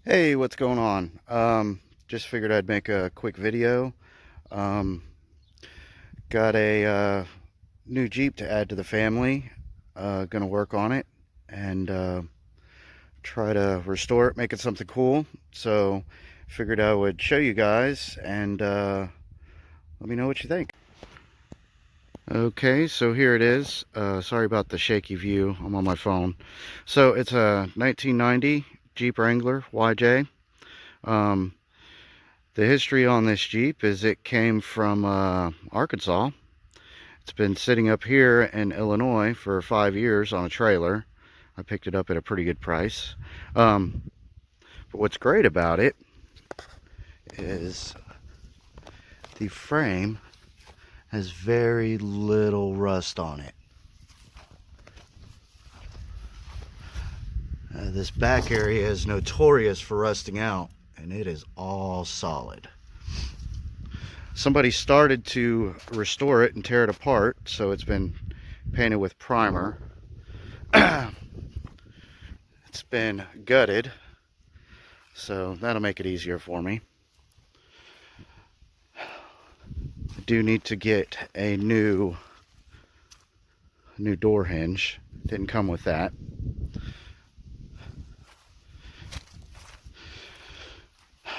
Hey, what's going on? Just figured I'd make a quick video. Um, got a new Jeep to add to the family. Gonna work on it and try to restore it, make it something cool. So, figured I would show you guys and let me know what you think. Okay, so here it is. Sorry about the shaky view. I'm on my phone. So it's a 1990 Jeep Wrangler YJ. Um, The history on this Jeep is it came from Arkansas. It's been sitting up here in Illinois for 5 years on a trailer. I picked it up at a pretty good price. But what's great about it is the frame has very little rust on it. This back area is notorious for rusting out, and it is all solid. Somebody started to restore it and tear it apart, so it's been painted with primer. It's been gutted, so that'll make it easier for me. I do need to get a new door hinge. Didn't come with that.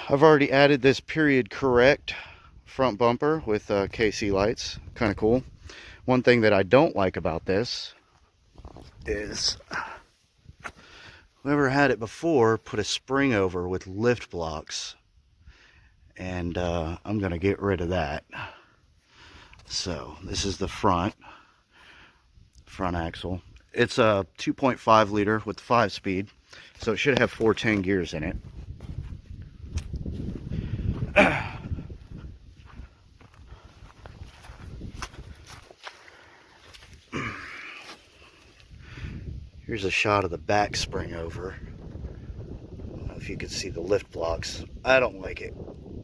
I've already added this period correct front bumper with KC lights. Kind of cool. One thing that I don't like about this is whoever had it before put a spring over with lift blocks, and I'm gonna get rid of that. So this is the front axle. It's a 2.5 liter with 5-speed, so it should have 410 gears in it. Here's a shot of the back spring over. I don't know if you can see the lift blocks. I don't like it.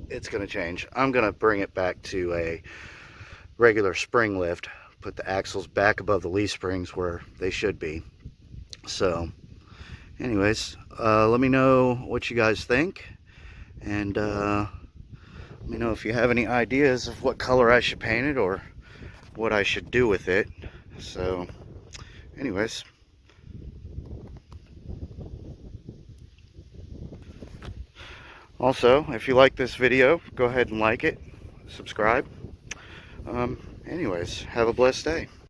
It's going to change. I'm going to bring it back to a regular spring lift. Put the axles back above the leaf springs where they should be. So, anyways, let me know what you guys think. And let me know if you have any ideas of what color I should paint it or what I should do with it. So, anyways. Also, if you like this video, go ahead and like it, subscribe. Anyways, have a blessed day.